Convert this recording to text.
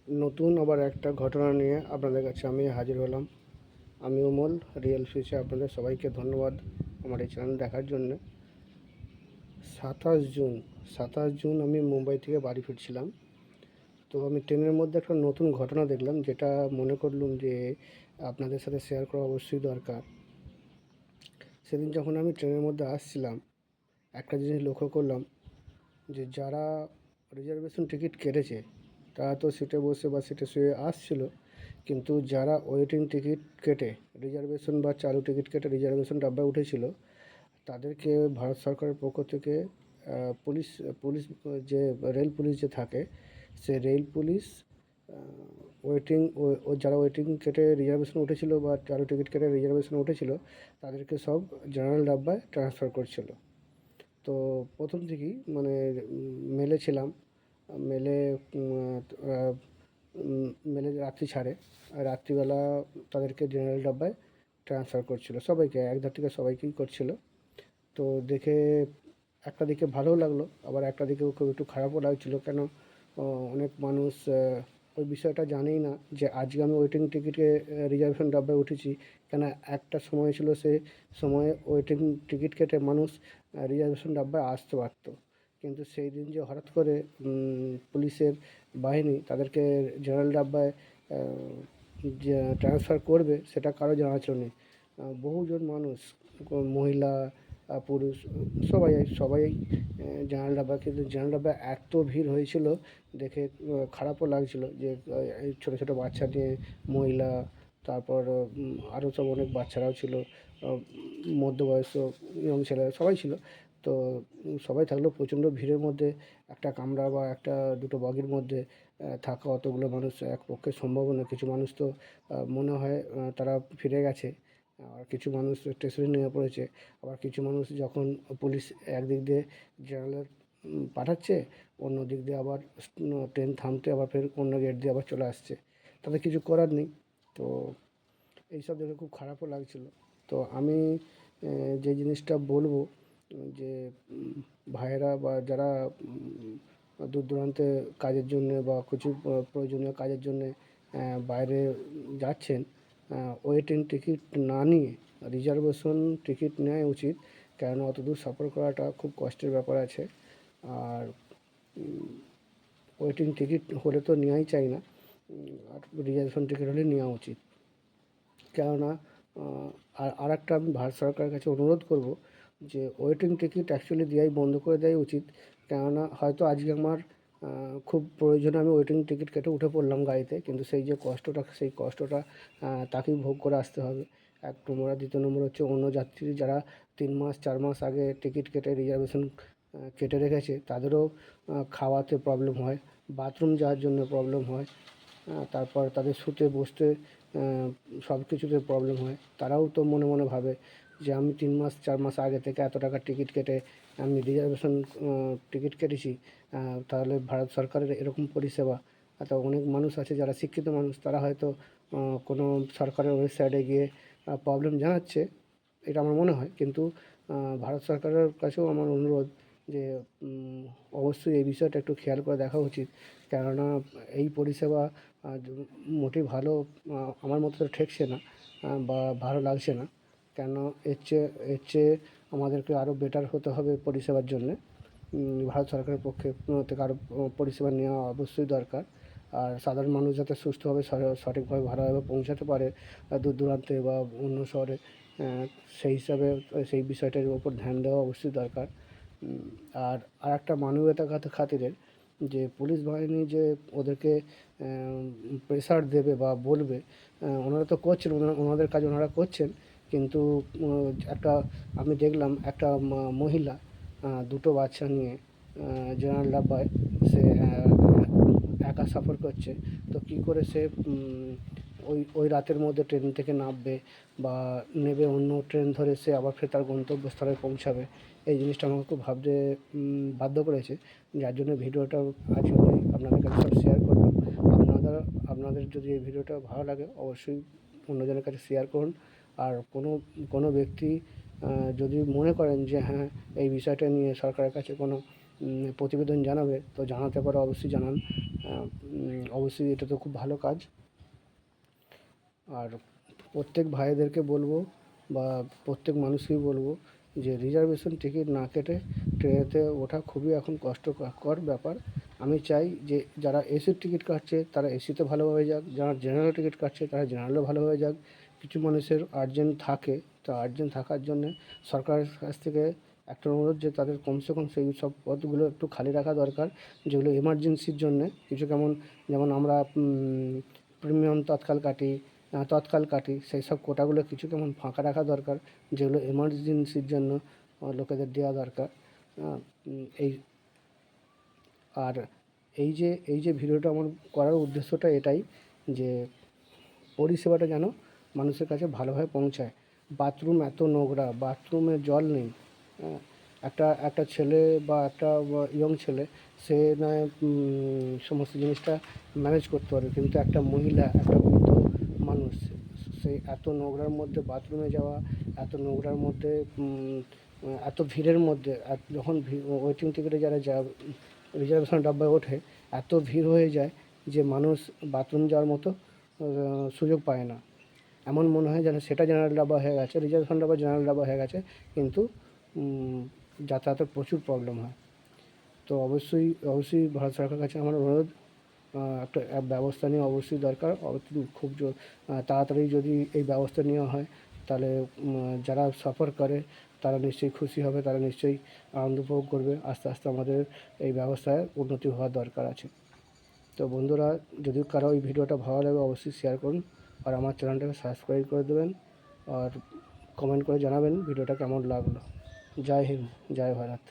নতুন আবার একটা ঘটনা নিয়ে আপনাদের কাছে আমি হাজির হলাম। আমি অমল, রিয়েল ফিউচার। আপনাদের সবাইকে ধন্যবাদ আমার এই চ্যানেল দেখার জন্য। 27 জুন 27 জুন আমি মুম্বাই থেকে বাড়ি ফিরছিলাম। তো আমি ট্রেনের মধ্যে একটা নতুন ঘটনা দেখলাম, যেটা মনে করলাম যে আপনাদের সাথে শেয়ার করা অবশ্যই দরকার। সেদিন যখন আমি ট্রেনের মধ্যে আসছিলাম, একটা জিনিস লক্ষ্য করলাম যে যারা রিজার্ভেশন টিকিট কেটেছে তারা তো সিটে বসে বা সিটে শুয়ে আসছিল, কিন্তু যারা ওয়েটিং টিকিট কেটে রিজার্ভেশন বা চালু টিকিট কেটে রিজার্ভেশন ডাব্বায় উঠেছিল, তাদেরকে ভারত সরকারের পক্ষ থেকে পুলিশ পুলিশ যে রেল পুলিশ যে থাকে, সে রেল পুলিশ ওয়েটিং ও যারা ওয়েটিং কেটে রিজার্ভেশন উঠেছিল বা চালু টিকিট কেটে রিজার্ভেশন উঠেছিল, তাদেরকে সব জেনারেল ডাব্বায় ট্রান্সফার করছিল। তো প্রথম থেকেই মানে মেলে ছিলাম। মেলে মেলে রাত্রি ছাড়ে, আর রাত্রিবেলা তাদেরকে জেনারেল ডাব্বায় ট্রান্সফার করছিল, সবাইকে একধার থেকে সবাইকেই করছিল। তো দেখে একটা দিকে ভালোও লাগলো, আবার একটা দিকেও খুব একটু খারাপও লাগছিল। কেন অনেক মানুষ ওই বিষয়টা জানেই না যে আজকে আমি ওয়েটিং টিকিটে রিজার্ভেশন ডাব্বায় উঠেছি। কেন একটা সময় ছিল, সে সময়ে ওয়েটিং টিকিট কেটে মানুষ রিজার্ভেশন ডাব্বায় আসতে পারতো, কিন্তু সেই দিন যে হঠাৎ করে পুলিশের বাহিনী তাদেরকে জেনারেল ডাব্বায় যে ট্রান্সফার করবে, সেটা কারো জানা ছিল না। বহুজন মানুষ, মহিলা, পুরুষ, সবাই সবাই জেনারেল ডাব্বা, কিন্তু জেনারেল ডাব্বায় এত ভিড় হয়েছিল, দেখে খারাপও লাগছিল যে এই ছোটো ছোটো বাচ্চা নিয়ে মহিলা, তারপর আরও সব অনেক বাচ্চারাও ছিল, মধ্যবয়স্ক ইয়ং ছেলেরা সবাই ছিল। তো সবাই থাকলেও প্রচণ্ড ভিড়ের মধ্যে একটা কামরা বা একটা দুটো বগির মধ্যে থাকা অতগুলো মানুষ এক পক্ষে সম্ভবও না। কিছু মানুষ তো মনে হয় তারা ফিরে গেছে, আর কিছু মানুষ স্টেশনে নেমে পড়েছে। আবার কিছু মানুষ যখন পুলিশ একদিক দিয়ে জেনারেলের পাঠাচ্ছে, অন্য দিক দিয়ে আবার ট্রেন থামতে আবার ফের অন্য গেট দিয়ে আবার চলে আসছে, তাদের কিছু করার নেই। তো এইসব দেখে খুব খারাপও লাগছিল। তো আমি যে জিনিসটা বলবো, যে ভাইয়েরা বা যারা দূর দূরান্তে কাজের জন্যে বা কিছু প্রয়োজনীয় কাজের জন্যে বাইরে যাচ্ছেন, ওয়েটিং টিকিট না নিয়ে রিজার্ভেশন টিকিট নেওয়াই উচিত। কেননা অত দূর সফর করাটা খুব কষ্টের ব্যাপার আছে। আর ওয়েটিং টিকিট হলে তো নেওয়াই চাই না, আর রিজার্ভেশন টিকিট হলে নেওয়া উচিত। কেননা আর একটা আমি ভারত সরকারের কাছে অনুরোধ করব যে ওয়েটিং টিকিট অ্যাকচুয়ালি দেওয়াই বন্ধ করে দেওয়াই উচিত। কেননা হয়তো আজকে আমার খুব প্রয়োজনে আমি ওয়েটিং টিকিট কেটে উঠে পড়লাম গাড়িতে, কিন্তু সেই যে কষ্টটা, সেই কষ্টটা তাকেই ভোগ করে আসতে হবে। এক নম্বর। আর দ্বিতীয় নম্বর হচ্ছে অন্য যাত্রী যারা 3 মাস 4 মাস আগে টিকিট কেটে রিজার্ভেশন কেটে রেখেছে, তাদেরও খাওয়াতে প্রবলেম হয়, বাথরুম যাওয়ার জন্য প্রবলেম হয়, তারপর তাদের শুতে বসতে সব কিছুতে প্রবলেম হয়। তারাও তো মনে মনে ভাবে যে আমি 3 মাস 4 মাস আগে থেকে এত টাকার টিকিট কেটে আমি রিজার্ভেশন টিকিট কেটেছি, তাহলে ভারত সরকারের এরকম পরিষেবা। তো অনেক মানুষ আছে যারা শিক্ষিত মানুষ, তারা হয়তো কোনো সরকারের ওয়েবসাইটে গিয়ে প্রবলেম জানাচ্ছে, এটা আমার মনে হয়। কিন্তু ভারত সরকারের কাছেও আমার অনুরোধ যে অবশ্যই এই বিষয়টা একটু খেয়াল করে দেখা উচিত। কেননা এই পরিষেবা মোটেই ভালো আমার মতে তো ঠেকছে না, বা ভালো লাগছে না। কেন, এর চেয়ে আমাদেরকে আরও বেটার হতে হবে পরিষেবার জন্যে। ভারত সরকারের পক্ষে থেকে আরও পরিষেবা নেওয়া অবশ্যই দরকার। আর সাধারণ মানুষ যাতে সুস্থভাবে সঠিকভাবে ভালোভাবে পৌঁছাতে পারে দূর দূরান্তে বা অন্য শহরে, সেই হিসাবে সেই বিষয়টার উপর ধ্যান দেওয়া অবশ্যই দরকার। আর আরেকটা মানবতার খাতিরে যে পুলিশ বাহিনী যে ওদেরকে প্রেশার দেবে বা বলবে, ওনারা তো করছেন, ওনাদের কাজ ওনারা করছেন। কিন্তু একটা আমি দেখলাম একটা মহিলা দুটো বাচ্চা নিয়ে জেনারেল ডাব্বায় সে একা সফর করছে। তো কী করে সে ওই ওই রাতের মধ্যে ট্রেন থেকে নামবে বা নেবে অন্য ট্রেন ধরে সে আবার ফের তার গন্তব্যস্থলে পৌঁছাবে, এই জিনিসটা আমাকে খুব ভাবতে বাধ্য করেছে। যার জন্য ভিডিওটা আজকে আমি আপনাদের কাছে সব শেয়ার করলাম। আপনাদের যদি এই ভিডিওটা ভালো লাগে, অবশ্যই অন্যজনের কাছে শেয়ার করুন। আর কোনো ব্যক্তি যদি মনে করেন যে হ্যাঁ, এই বিষয়টা নিয়ে সরকারের কাছে কোনো প্রতিবেদন জানাবে, তো জানাতে পারো অবশ্যই জানান। অবশ্যই এটা তো খুব ভালো কাজ। আর প্রত্যেক ভাইদেরকে বলবো বা প্রত্যেক মানুষকেই বলবো যে রিজার্ভেশন টিকিট না কেটে ট্রেনেতে ওঠা খুবই এখন কষ্টকর ব্যাপার। আমি চাই যে যারা এসির টিকিট কাটছে তারা এসিতে ভালোভাবে যাক, যারা জেনারেল টিকিট কাটছে তারা জেনারেলও ভালোভাবে যাক। কিছু মানুষের আর্জেন্ট থাকে, তো আর্জেন্ট থাকার জন্যে সরকারের কাছ থেকে একটা অনুরোধ যে তাদের কমসে কম সেই সব পথগুলো একটু খালি রাখা দরকার, যেগুলো এমার্জেন্সির জন্যে। কিছু যেমন আমরা প্রিমিয়াম তৎকাল কাটি, সেই সব কোটাগুলো কিছু কেমন ফাঁকা রাখা দরকার, যেগুলো এমার্জেন্সির জন্য লোকেদের দেওয়া দরকার। এই আর এই যে ভিডিওটা আমার করার উদ্দেশ্যটা এটাই যে পরিষেবাটা যেন মানুষের কাছে ভালোভাবে পৌঁছায়। বাথরুম এত নোংরা, বাথরুমে জল নেই। একটা ছেলে বা একটা ইয়ং ছেলে, সে নয় সমস্ত জিনিসটা ম্যানেজ করতে পারবে, কিন্তু একটা মহিলা, একটা বৃদ্ধ মানুষ, সে এত নোংরার মধ্যে বাথরুমে যাওয়া, এত নোংরার মধ্যে, এত ভিড়ের মধ্যে, যখন ওয়েটিং টিকিটে যারা রিজার্ভেশন ডাব্বায় ওঠে, এত ভিড় হয়ে যায় যে মানুষ বাথরুম যাওয়ার মতো সুযোগ পায় না। এমন মনে হয় যেন সেটা জেনারেল ডাব্বা হয়ে গেছে, রিজার্ভেশন ডাব্বা জেনারেল ডাব্বা হয়ে গেছে, কিন্তু যাতায়াতের প্রচুর প্রবলেম হয়। তো অবশ্যই ভারত সরকারের কাছে আমার অনুরোধ, একটা ব্যবস্থা নেওয়া অবশ্যই দরকার। খুব তাড়াতাড়ি যদি এই ব্যবস্থা নেওয়া হয়, তাহলে যারা সফর করে তারা নিশ্চয়ই খুশি হবে, তারা নিশ্চয়ই আনন্দ উপভোগ করবে। আস্তে আস্তে আমাদের এই ব্যবস্থায় উন্নতি হওয়ার দরকার আছে। তো বন্ধুরা, যদি কারো এই ভিডিওটা ভালো লাগে অবশ্যই শেয়ার করুন, আর আমার চ্যানেলটাকে সাবস্ক্রাইব করে দেবেন, আর কমেন্ট করে জানাবেন ভিডিওটা কেমন লাগলো। জয় হিন্দ, জয় ভারত।